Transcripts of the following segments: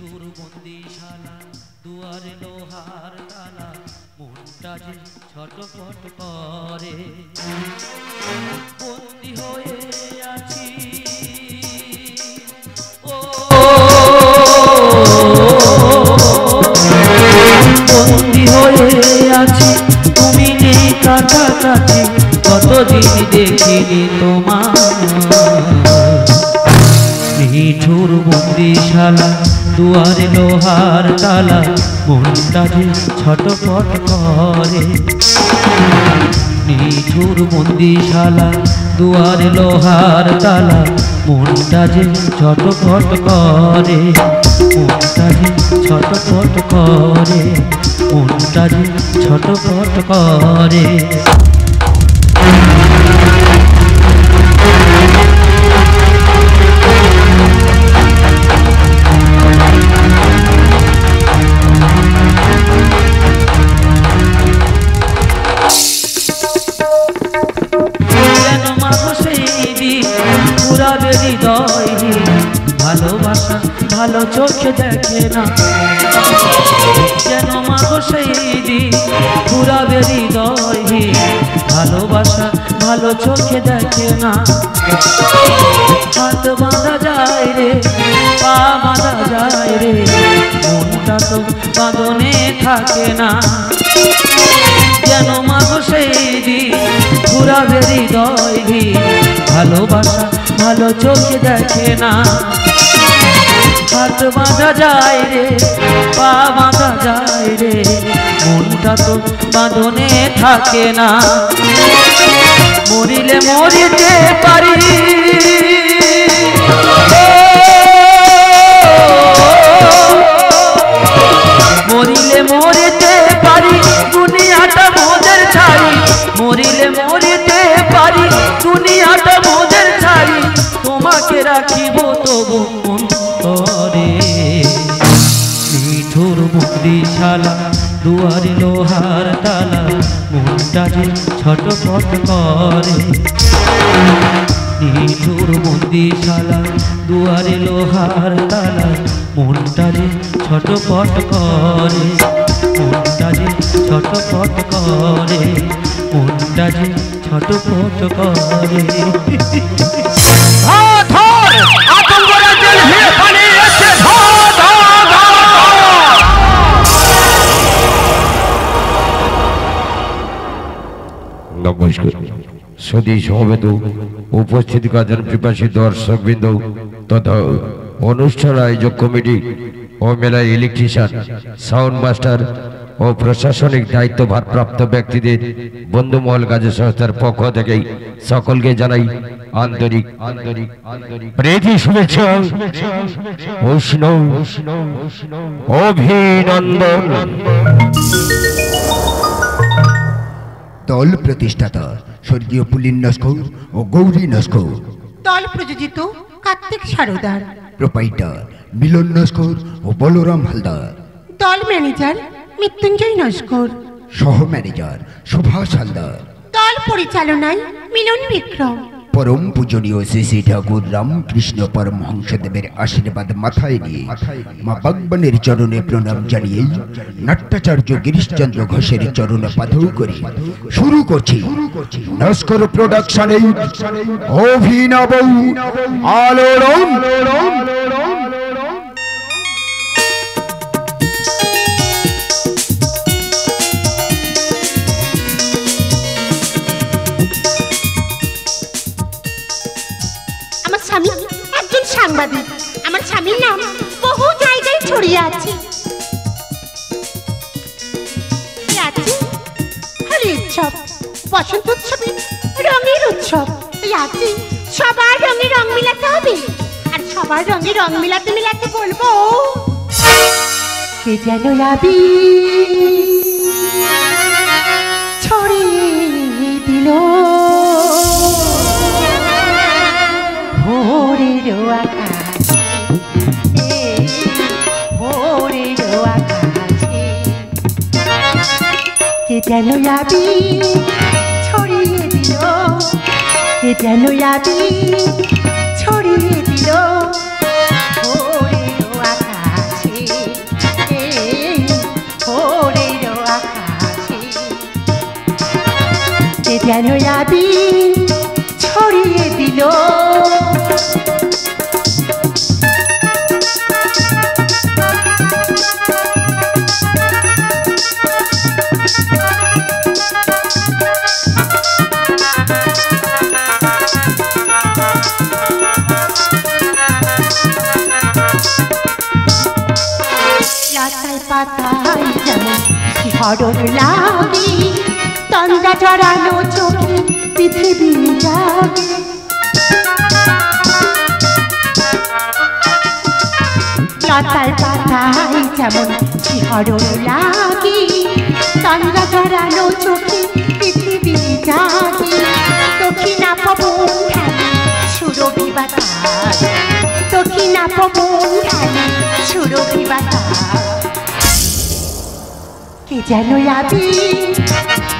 নিঠুর বন্দিশালা দুয়ারে লোহার তালা মনটা যে ছটফট করে বন্দি হয়ে আছি ও বন্দি হয়ে আছি তুমি নেই কাছাকাছি কতদিন দেখিনি তোমার নিঠুর বন্দিশালা দুয়ারে লোহার তালা মনটা যে ছটফট করে নিঠুর বন্দিশালা দুয়ারে লোহার তালা মনটা যে ছটফট করে মনটা যে ছটফট করে মনটা যে ছটফট করে ভালোবাসা ভালো চোখে দেখে না কেন মাগো সেই দিন পুরাবে হৃদয় ভালোবাসা ভালো চোখে দেখে না হাত বাঁধা যায় রে পা বাঁধা যায় রে মনটা তো বাঁধনে থাকে না কেন মাগো সেই দিন পুরাবে হৃদয় ভালোবাসা ভালো চোখে দেখে না হাত বাঁধা যায় রে পা বাঁধা যায় রে মনটা তো বাঁধনে থাকে না মরিলে মরিতে পারি মরিলে মরিতে পারি দুনিয়াটা মোদের ছাড়ি মরিলে মরিতে পারি দুনিয়াটা মোদের ছাড়ি তোমাকে রাখিব তবু অন্তরে নিঠুর বন্দিশালা দুয়ারে লোহার তালা মনটা যে ছটফট করে নিঠুর বন্দিশালা দুয়ারে লোহার তালা মনটা যে ছটফট করে মনটা যে ছটফট করে মনটা যে ছটফট করে নমস্কার সুধী সমবেত উপস্থিত কাজের পিপাসী দর্শকবৃন্দ তথা অনুষ্ঠান আয়োজক কমিটি ও মেলার ইলেকট্রিশিয়ান সাউন্ড মাস্টার ও প্রশাসনিক দায়িত্ব ভারপ্রাপ্ত ব্যক্তিদের বন্ধুমহল কাজের সংস্থার পক্ষ থেকে সকলকে জানাই আন্তরিক প্রীতি শুভেচ্ছা উষ্ণ অভিনন্দন। দল প্রতিষ্ঠাতা স্বর্গীয় পুলিন নস্কর ও গৌরী নস্কর, দল প্রযোজিত কার্তিক সারদার, প্রোপাইটার মিলন নস্কর ও বলরাম হালদার, দল ম্যানেজার মৃত্যুঞ্জয় নস্কর, সহ ম্যানেজার সুভাষ হালদার, দল পরিচালনায় মিলন বিক্রম। পরম পূজনীয় শ্রী শ্রী ঠাকুর রামকৃষ্ণ পরমহংসদেবের আশীর্বাদ মাথায় নিয়ে মা ভগবানের চরণে প্রণাম জানিয়ে নাট্যাচার্য গিরিশচন্দ্র ঘোষের চরণ পাথর করে শুরু করছি নস্কর প্রোডাকশনে অভিনব আলোড়ন। সাংবাদিক, আমার স্বামীর নাম বহু জায়গায় ছড়িয়ে আছে। হোলি উৎসব, বসন্ত উৎসবে রঙের উৎসব, আছে সবার রঙে রং মিলাতে হবে। আর সবার রঙে রং মিলাতে মিলাতে বলবো সে যেন ছড়িয়ে দিল ভোরের আকাশে, ভোরের আকাশে কে যেন ছড়িয়ে দিল, কে যেন ছড়িয়ে দিল ভোরের আকাশে। পাতায় যেমন শিহরণ লাগে, তন্দ্রা জড়ানো চোখে পৃথিবী জাগে। লতার পাতায় যেমন শিহরণ লাগে, তন্দ্রা জড়ানো চোখে পৃথিবী জাগে। দক্ষিণা পবন ঢালে সুরভি বাতাস, দক্ষিণা পবন ঢালে সুরভি বাতাস। কে যেন আবি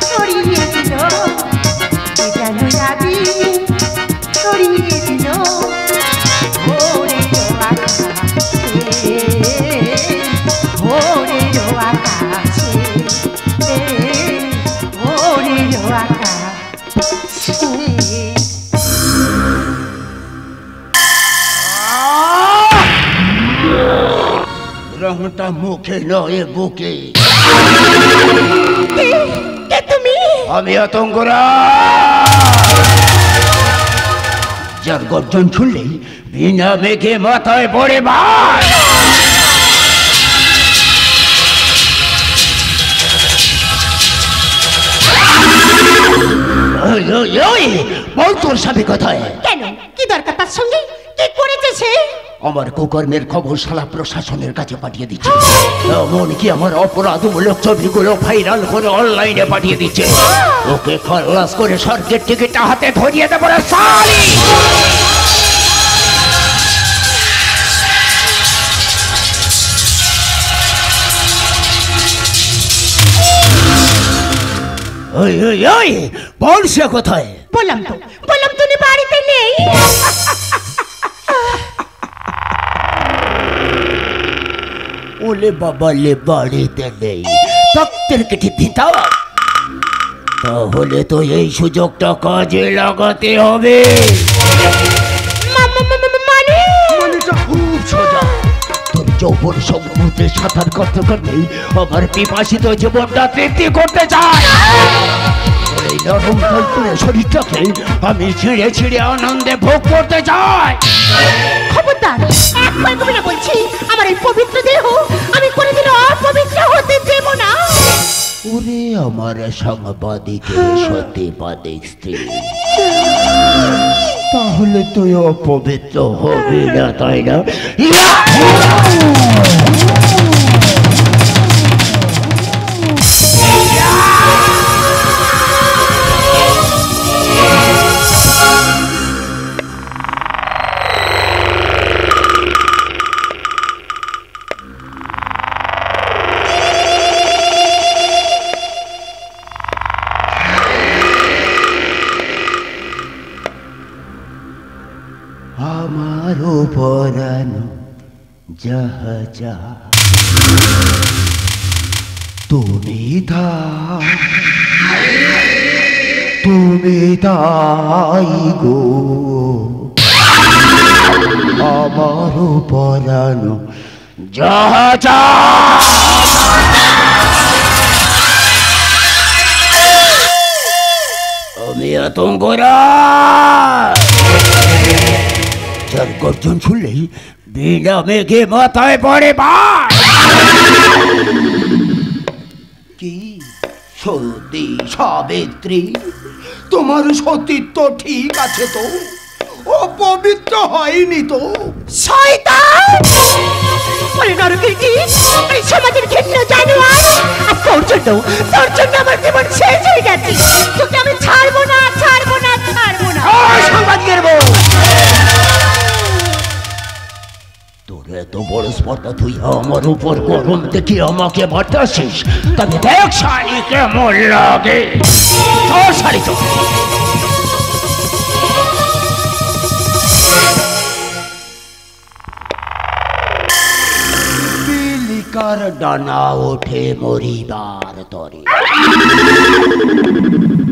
ছড়িয়ে দিল, কে যেন আবি ছড়িয়ে দিল ভোরের আকাশে, ভোরের আকাশে, ভোরের আকাশে। রংটা মুখে নয় বুকে। কে তুমি? আমি আতঙ্করা, যার গর্জন শুনলেই বিনা মেঘে মাথায় পড়ে ভাই। বল তোর সাথে কথায় কেন? কি দরকার তার সঙ্গে? কি করেছে সে? আমার কুকর্মের খবর শালা প্রশাসনের কাছে পাঠিয়ে দিচ্ছে। এমনকি আমার অপরাধমূলক ছবিগুলো ভাইরাল করে অনলাইনে পাঠিয়ে দিচ্ছে। ওকে খলাস করে স্বর্গের টিকিটটা হাতে ধরিয়ে দেবো রে শালি। ওই ওই ওই বল সে কোথায়? বললাম তো উনি বাড়িতে নেই। ওলে বাবা লে বাড়িতে নেই, তক্তের কেটে দিতাম। তাহলে তো এই সুযোগটা কাজে লাগাতে হবে। মানেটা খুব সোজা। তোর যৌবন সমুদ্রে সাঁতার করতে করতে আমার পিপাসিত জীবনটা তৃপ্তি করতে চায়। এই নরম তলতুলে শরীরটাকে আমি ছিঁড়ে ছিঁড়ে আনন্দে ভোগ করতে চাই। খবরদার, একবার কবি না বলছি, আমার এই পবিত্র দেহ আমি কোনোদিনও অপবিত্র হতে দেব না। ওরে আমার সাংবাদিকের সত্যবাদিক স্ত্রী, তাহলে তুই অপবিত্র হবি না, তাই না? আমারও পরানো যাহা যা তুমি তাই গো। আমারও পরানো যাহা যা আমি আতঙ্করা, যার গর্জন শুনলেই বিনা মেঘে মাথায় পড়ে ভাই। কি সতী সাবিত্রী, তোমার সতীত্ব ঠিক আছে তো? অপবিত্র হয়নি তো? শয়তান! ওরে নরকীটি, এই সমাজের ঘৃণ্য জানোয়ার! আর তোর জন্য আমার জীবন শেষ হয়ে গেছে। তোকে আমি ছাড়বো না, ছাড়বো না, ছাড়বো না। সাংবাদিকের বউ, তোর এত বড় স্পর্ধা, তুই আমার উপর গরম দেখি আমাকে বাতাসিস? তবে দেখ শাড়ি কেমন লাগে। তোর শাড়ি তো বিলিকার ডানা ওঠে মরিবার তরে।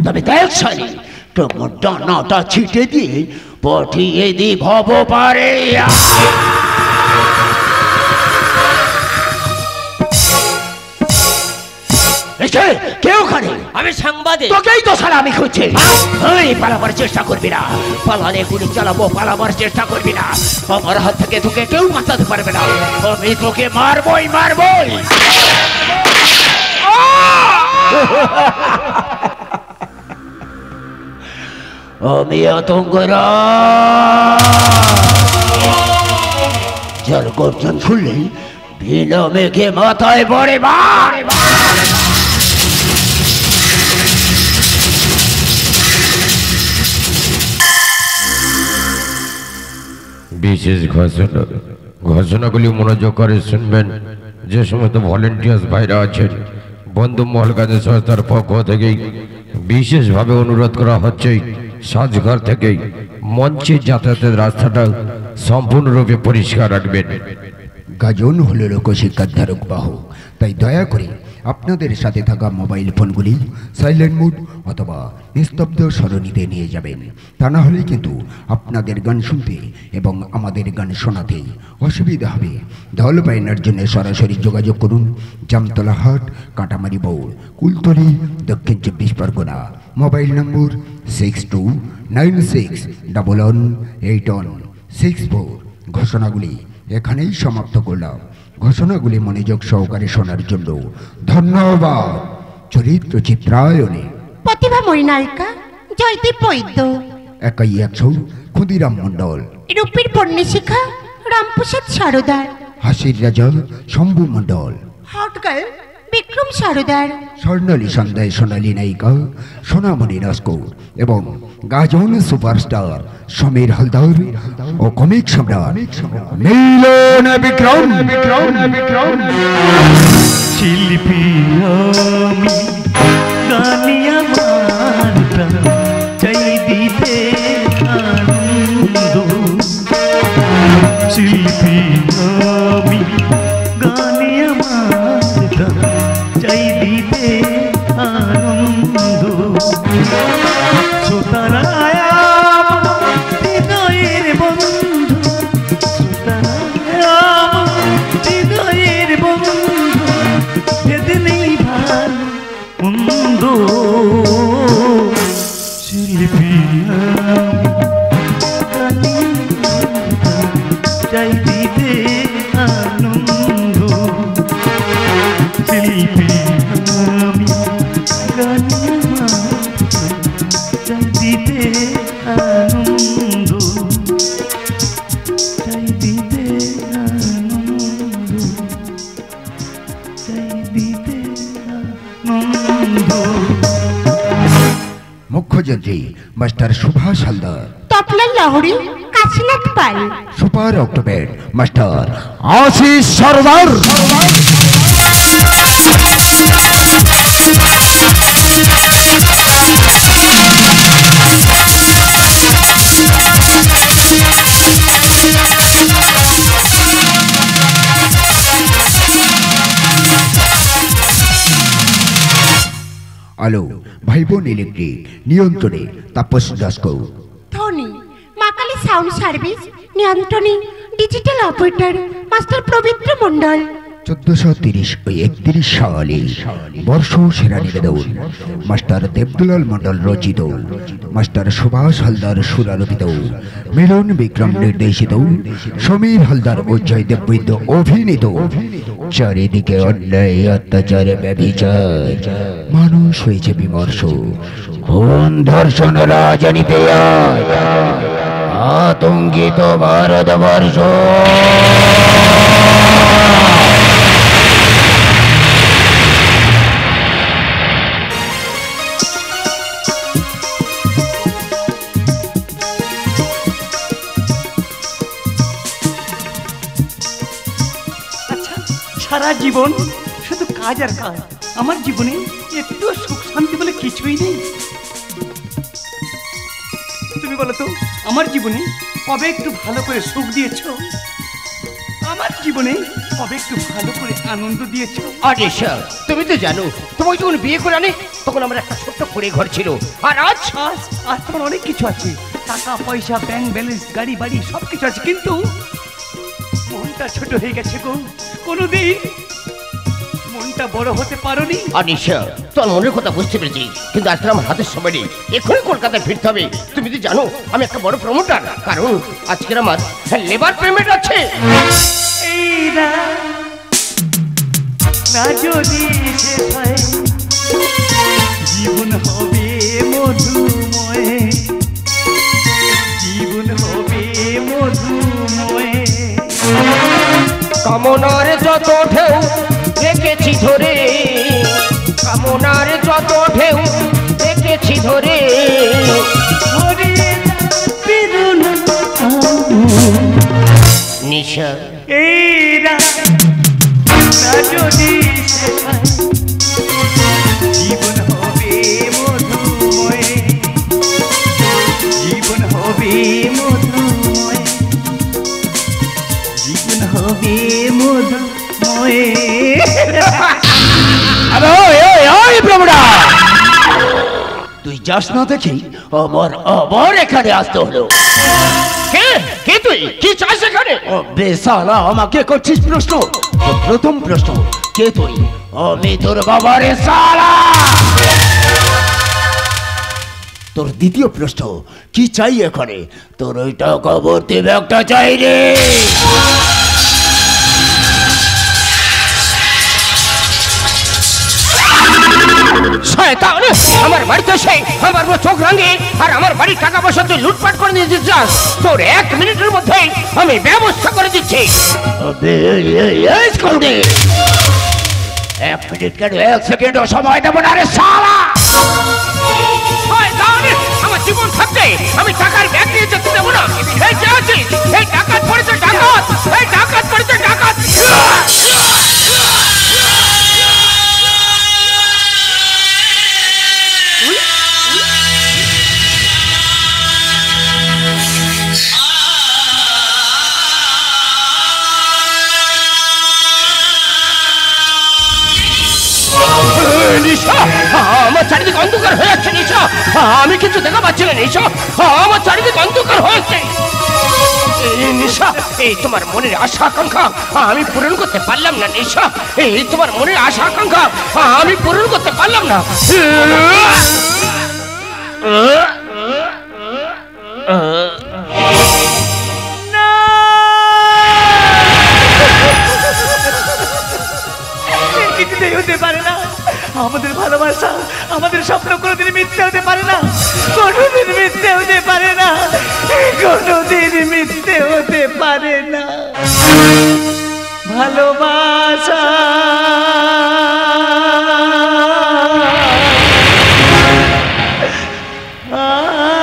তবে দেখ শাড়ি, তোমার ডানাটা ছিটে দিয়ে পাঠিয়ে দি ভব পারে। কে ওখানে? আমি সাংবাদিক। তোকেই তো সারা আমি খুঁজছি। এই পালাবার চেষ্টা করবি না, পালালে গুলি চালাবো, পালাবার চেষ্টা করবি না। আমার হাত থেকে তোকে কেউ বাঁচাতে পারবে না, আমি তোকে মারবই মারবই। আমি আতঙ্করা যার গর্জন শুনলেই ভিলা মেঘে মাথায় পড়ে মার। বিশেষ ঘোষণাগুলি মনোযোগ করে শুনবেন। যে সমস্ত ভলেন্টিয়ার্স ভাইরা আছেন, বন্ধু মহল কাজের সংস্থার পক্ষ থেকেই বিশেষভাবে অনুরোধ করা হচ্ছে সাজঘর থেকে মঞ্চে যাতায়াতের রাস্তাটা সম্পূর্ণরূপে পরিষ্কার রাখবেন। গাজন হলো লোকশিক্ষার ধারক বাহক, তাই দয়া করে আপনাদের সাথে থাকা মোবাইল ফোনগুলি সাইলেন্ট মোড অথবা নিস্তব্ধ সরণিতে নিয়ে যাবেন। তা না হলে কিন্তু আপনাদের গান শুনতে এবং আমাদের গান শোনাতে অসুবিধা হবে। দল বাইনার জন্য সরাসরি যোগাযোগ করুন জামতলা হাট, কাটামারি বৌড়, কুলতলি, দক্ষিণ 24 পরগনা। মোবাইল নম্বর 6296118164। ঘোষণাগুলি এখানেই সমাপ্ত করলাম। ঘোষণাগুলি মনোযোগ সহকারে শোনার জন্য ধন্যবাদ। চরিত্র চিত্রায়নে প্রতিভাময়ী নায়িকা জয়দীপ বৈদ্য, একাই 100 ক্ষুদিরাম মণ্ডল, রূপের পণ্যশিখা রামপ্রসাদ সারদার, হাসির রাজা শম্ভু মণ্ডল, হট গার্ল বিক্রম সারদার, স্বর্ণালী সন্ধ্যায় সোনালী নায়িকা সোনামণি নস্কর এবং গাজন সুপারস্টার সমীর হালদার ও কমিক সম্রাট মিলন বিক্রম। শিল্পী আমি গানি আমার প্রাণ চাই দিতে আনন্দ, শিল্পী আমি গানি আমার প্রাণ চাই দিতে আনন্দ, শ্রোতারায় আমার হৃদয়ের বন্ধু, শ্রোতারায় আমার হৃদয়ের বন্ধু, ভেদ নেই ভালো মন্দ, শিল্পী আমি চাই দিতে আনন্দ, শিল্পী আমি গানি চাই দিতে আনন্দ, চাই দিতে আনন্দ, চাই দিতে আনন্দ। মুখ্যযন্ত্রী মাস্টার সুভাষ হালদার, তপলা Lahiri Kashinath Pal, super octopad master Ashis Sardar, আলো ভাই বোন ইলেকট্রিক নিয়ন্ত্রণে তাপস দাসকৌ, ধনী মাকালি সাউন্ড সার্ভিস নিয়ন্ত্রণী digital operator master Pabitra Mondal. 1430 ও 31 সালে বর্ষ সেরা নিবেদন মাস্টার দেবদুলাল মণ্ডল রচিত, মাস্টার সুভাষ হালদার সুরারোপিত, মিলন বিক্রম নির্দেশিত, সমীর হালদার ও জয়দেব বৈদ্য অভিনীত চারিদিকে অন্যায় অত্যাচার ব্যভিচার, মানুষ হয়েছে বিমর্ষ, খুন ধর্ষণ রাজনীতি আতঙ্কিত ভারতবর্ষ। সারা জীবন শুধু কাজ আর কাজ, আমার জীবনে একটু সুখ শান্তি বলে কিছুই নেই। তুমি বলো তো, আমার জীবনে কবে একটু ভালো করে সুখ দিয়েছ? আমার জীবনে কবে একটু ভালো করে আনন্দ দিয়েছ? আরে স্যার, তুমি তো জানো তোমাকে যখন বিয়ে করে আনে তখন আমার একটা ছোট্ট কুড়ে ঘর ছিল, আর আজ আজ তোমার অনেক কিছু আছে, টাকা পয়সা, ব্যাংক ব্যালেন্স, গাড়ি বাড়ি সব কিছু আছে, কিন্তু মনটা ছোট হয়ে গেছে গো। কোনোদিন মনটা বড় হতে পারোনি? আনিশা, তোর মনের কথা বুঝতে পেরেছি, কিন্তু আজকে আমার হাতের সময় নেই। এখনই কলকাতায় ফিরতে হবে। তুমি তো জানো আমি একটা বড় প্রমোটার, কারণ আজকে আমার লেবার পেমেন্ট আছে। এই না যদি শেষ হয় জীবন হবে মধুময়, জীবন হবে মধুময়। কামনার যত ঢেউ রেখেছি ধরে, কামনার যত ঢেউ রেখেছি ধরে, নিশা এই না যদি শেষ হয় জীবন হবে মধুময়, জীবন হবে মধুময়, জীবন হবে মধুময়। তুই যাস না দেখি আবার আবার এখানে আসতে হলো। কে কে তুই? কি চাস এখানে? বেসালা, আমাকে করছিস প্রশ্ন? প্রথম প্রশ্ন, কে তুই? আমি তোর বাবারে সালা। তোর দ্বিতীয় প্রশ্ন, কি চাই এখানে? তোর ওই টাকা ভর্তি ব্যাগটা চাই রে। শয়তান, আমার বাড়িতে এসে আমার চোখ রাঙিয়ে আর আমার বাড়ির টাকা পয়সা তুই লুটপাট করে নিয়ে যাচ্ছিস। তোর 1 মিনিটের মধ্যে আমি ব্যবস্থা করে দিচ্ছি। 1 মিনিট কেন, 1 সেকেন্ডও সময় দেবো না রে শালা। শয়তান, আমার জীবন থাকতে আমি টাকার ব্যাগ নিয়ে যেতে দেবো না। এই যে আছিস, এই ডাকাত পড়েছে, ডাকাত, এই ডাকাত পড়েছে, ডাকাত। আমার চারিদিকে অন্ধকার হয়ে যাচ্ছে নিশা, আমি কিছু দেখা পাচ্ছি না নিশা, আমার চারিদিকে অন্ধকার হয়ে যাচ্ছে নিশা। এই তোমার মনের আশা আকাঙ্ক্ষা আমি পূরণ করতে পারলাম না নিশা, এই তোমার মনের আশা আকাঙ্ক্ষা আমি পূরণ করতে পারলাম না। কিছুতেই হতে পারে না। আমাদের ভালোবাসা, আমাদের স্বপ্ন কোনোদিন মিথ্যে হতে পারে না, কোনোদিন মিথ্যে হতে পারে না, কোনোদিন মিথ্যে হতে পারে না। ভালোবাসা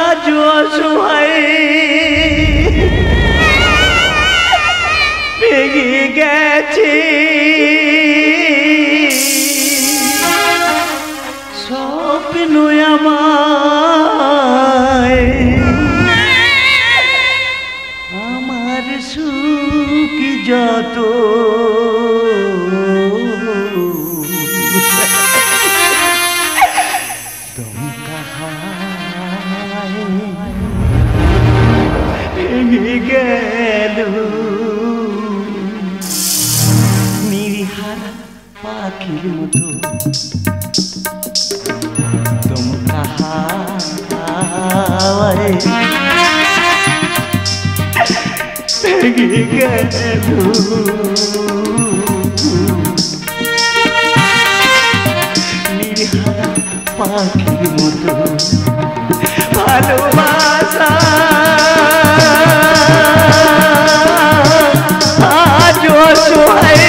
আজ অসহায় ভেঙে গেছে, স্বপ্ন আমার সুখ যত ভেঙে গেল, নিরিহারা পাখির মতো দমকা হাওয়ায় ভেঙে গেল, নিরিহারা পাখির মতো ভালোবাসা আজ অসহায়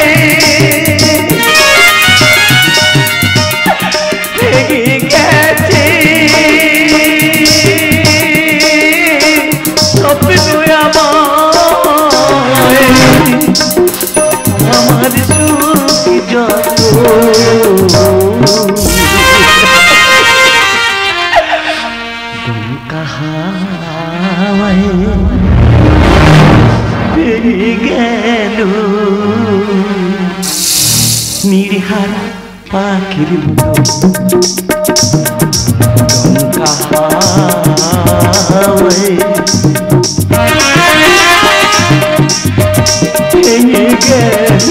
ভেঙে গেছে, স্বপ্ন আমার সুখ যত দমকা হাওয়ায় ভেঙে গেল, নিরিহারা পাখির মতো দমকা হাওয়ায় ভেঙে গেল।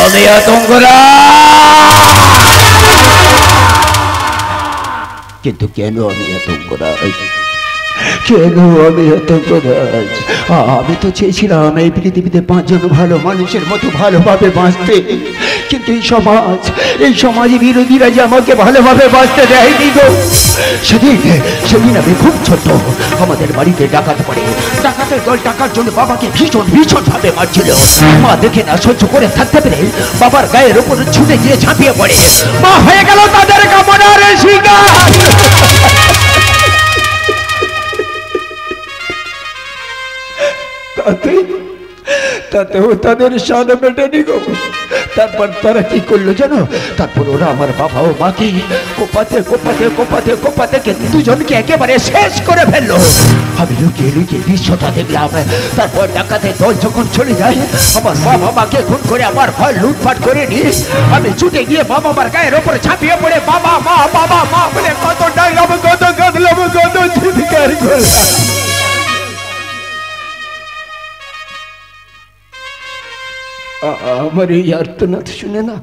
আমি আতঙ্করাজ, কিন্তু কেন আমি আতঙ্করাজ? কেন আমি আতঙ্করাজ? আমি তো চেয়েছিলাম এই পৃথিবীতে 5 জন ভালো মানুষের মতো ভালোভাবে বাঁচতে, কিন্তু এই সমাজ বিরোধীরা যে আমাকে ভালোভাবে বাঁচতে দেয়নি গো। সেদিন আমি খুব ছোট, আমাদের বাড়িতে ডাকাত পড়ে। ডাকাতের দল টাকার জন্য বাবাকে ভীষণ ভাবে মারছিল। মা দেখে না সহ্য করে থাকতে পেরে বাবার গায়ের উপর ছুটে গিয়ে ঝাঁপিয়ে পড়ে। মা হয়ে গেল তাদের কামনার শিকার। তাতেও তাদের সামনে মেটেনি গো। তারপর তারা কি করলো জানো? তারপর ওরা আমার বাবা ও মাকে কোপাতে দুজনকে একেবারে শেষ করে ফেললো। আমি লুকিয়ে দৃশ্যটা দেখলাম। তারপর ডাকাতের দল যখন চলে যায়, আমার বাবা মাকে খুন করে আমার ঘর লুটপাট করে নিয়ে আমি ছুটে গিয়ে বাবা মার গায়ের ওপর ঝাঁপিয়ে পড়ে বাবা মা বলে কত ডাকলাম, কত কাঁদলাম, কত চিৎকার করলাম। আমার এই আর্তনাদ শুনে না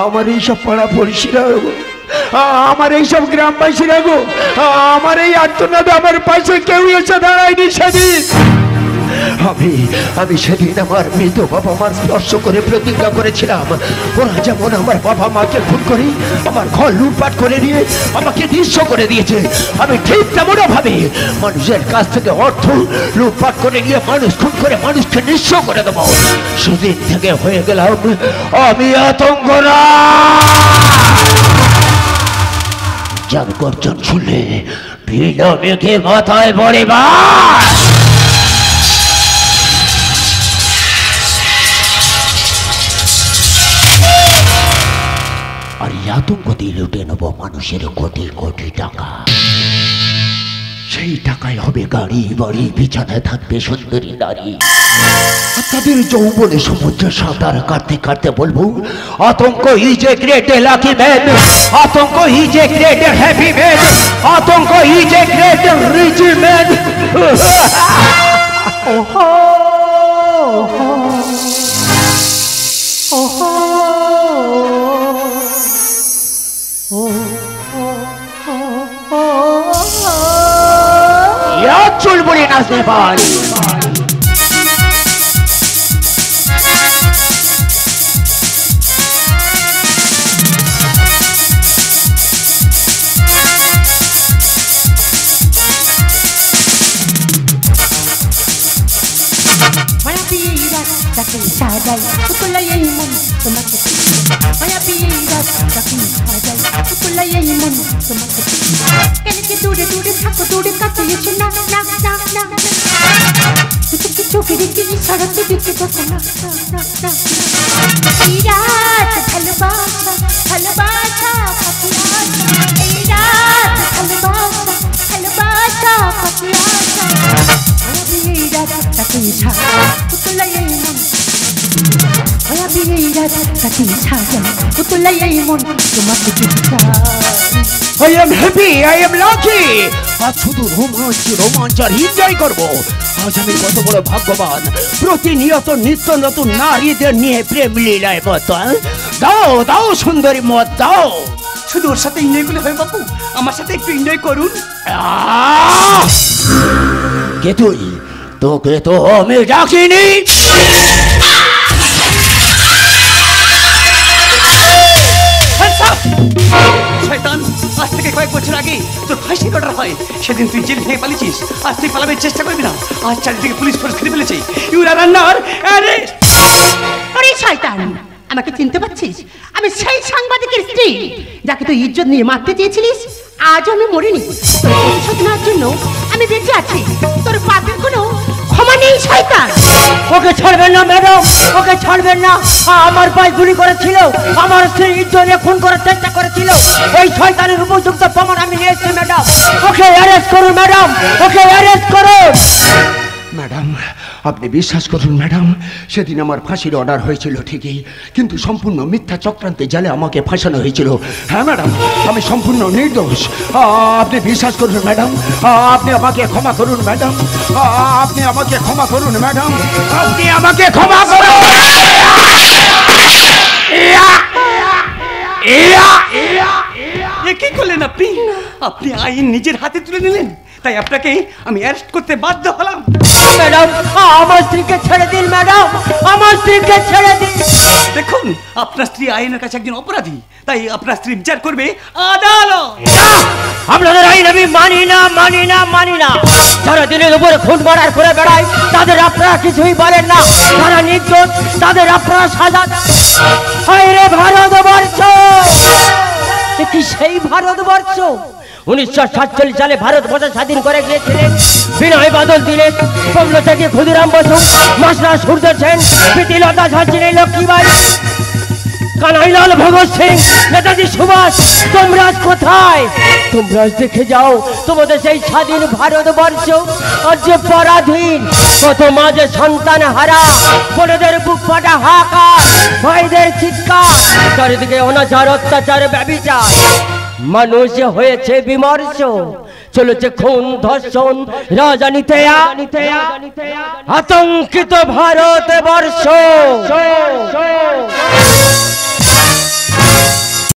আমার এইসব পাড়া পড়শিরা গো, আমার এইসব গ্রামবাসীরা গো, আমার এই আর্তনাদ আমার পাশে কেউ এসে দাঁড়ায়নি সেদিন। আমি সেদিন আমার মৃত বাবা মার স্পর্শ করে প্রতিজ্ঞা করেছিলাম, ওরা যেমন আমার বাবা মাকে খুন করে আমার ঘর লুটপাট করে নিয়ে আমাকে নিঃস্ব করে দিয়েছে, আমি ঠিক তেমন ভাবে মানুষের কাছ থেকে অর্থ লুটপাট করে নিয়ে মানুষ খুন করে মানুষকে নিঃস্ব করে দেবো। সেদিন থেকে হয়ে গেলাম আমি আতঙ্করাজ। যার গর্জন শুনলে ভিড় মেঘে মাথায় পড়ে বাস। আর আতঙ্ক দিয়ে লুটে নেব মানুষের কোটি কোটি টাকা। সেই টাকায় হবে গাড়ি বাড়ি, বিছানায় থাকবে সুন্দরী নারী। তাদের যৌবনে সমুদ্রে সাঁতার কাটতে কাটতে বলবো, আতঙ্ক is a great lucky man, আতঙ্ক is a great happy man, আতঙ্ক is a great rich man. চুল বলে নাচতে পারি। দূরে দূরে থাকো, দূরে কাছে এসো না না না না, চোখে দেখি সড়কে দেখতে থাকো না না না। এই রাত ভালোবাসা ভালোবাসা পাখি আশা, এই রাত ভালোবাসা ভালোবাসা পাখি আশা। আমি এই রাত তাকে ছাড়া পুতুলাই মন, আমি এই রাত তাকে ছাড়া পুতুলাই মন তোমাকে I am happy, I am lucky. আজ শুধু রোমাঞ্চ আর এনজয় করবো। আজ আমি কত বড় ভাগ্যবান, প্রতিনিয়ত নিত্য নতুন নারীদের নিয়ে প্রেম লীলায় মত। দাও দাও সুন্দরী মত দাও। শুধু ওর সাথে এনজয় করলে হয় বাপু, আমার সাথে একটু এনজয় করুন। কে তুই? তোকে তো আমি ডাকিনি। শয়তান, আজ থেকে কয়েক বছর আগে তোর ফাঁসি কাটার হয়, সেদিন তুই জেল থেকে পালিয়েছিস। আজ তুই পালাবার চেষ্টা করবি না। আজ চারিদিকে পুলিশ ফোর্স ঘিরে ফেলেছে। You are under arrest. আরে শয়তান, আমাকে চিনতে পারছিস? আমি সেই সাংবাদিকের স্ত্রী যাকে তুই ইজ্জত নিয়ে মারতে চেয়েছিলিস। আজ আমি মরিনি, তোর প্রতিশোধ নেওয়ার জন্য আমি বেঁচে আছি। তোর পাপের কোনো ক্ষমা নেই শয়তান। ওকে ছাড়বেন না ম্যাডাম, ওকে ছাড়বেন না। আমার ভাই গুলি করেছিল, আমার স্ত্রী ইজ্জত খুন করার চেষ্টা করেছিল। ওই শয়তানের উপযুক্ত প্রমাণ আমি নিয়েছি ম্যাডাম। ওকে অ্যারেস্ট করুন ম্যাডাম, ওকে অ্যারেস্ট করুন। ম্যাডাম আপনি বিশ্বাস করুন ম্যাডাম, সেদিন আমার ফাঁসির অর্ডার হয়েছিল ঠিকই, কিন্তু সম্পূর্ণ মিথ্যা চক্রান্তে জালে আমাকে ফাঁসানো হয়েছিল। হ্যাঁ ম্যাডাম, আমি সম্পূর্ণ নির্দোষ। আপনি বিশ্বাস করুন ম্যাডাম, আপনি আমাকে ক্ষমা করুন ম্যাডাম, আপনি আমাকে ক্ষমা করুন ম্যাডাম, আপনি আমাকে ক্ষমা করুন। কি করলেন আপনি? আপনি আইন নিজের হাতে তুলে নিলেন, তাই আপনাকে আমি অ্যারেস্ট করতে বাধ্য হলাম। ম্যাডাম, আমার স্ত্রীকে ছেড়ে দিন ম্যাডাম, আমার স্ত্রীকে ছেড়ে দিন। দেখুন, আপনার স্ত্রী আইনের কাছে একজন অপরাধী, তাই আপনার স্ত্রী বিচার করবে আদালত। আপনাদের আইন আমি মানি না, মানি না, মানি না। যারা দিনের উপরে খুন মারার করে বেড়ায় তাদের আপনারা কিছুই বলেন না, যারা নির্দোষ তাদের আপনারা সাজা দেন। হায় রে ভারতবর্ষ, কি সেই ভারতবর্ষ 1947 সালে ভারতবর্ষ স্বাধীন করে গিয়েছিলেন বিনয় বাদল দিলেন, কমল থেকে ক্ষুদিরাম বসু, মাসরা সূর্য সেন, প্রীতিলতা ঝাঁসিনী লক্ষ্মীবাই, কানাইলাল ভগৎ সিং, নেতাজি সুভাষ। তোমরা কোথায়? তোমরা দেখে যাও তোমাদের সেই স্বাধীন ভারতবর্ষ আজ যে পরাধীন, কত মাঝে সন্তান হারা, বোনেদের বুক ফাটা হাহাকার, ভাইদের চিৎকার, চারিদিকে অনাচার অত্যাচার ব্যভিচার, মানুষ হয়েছে বিমর্ষ, চলেছে খুন ধর্ষণ রাজনীতি, আতঙ্কিত ভারতবর্ষ।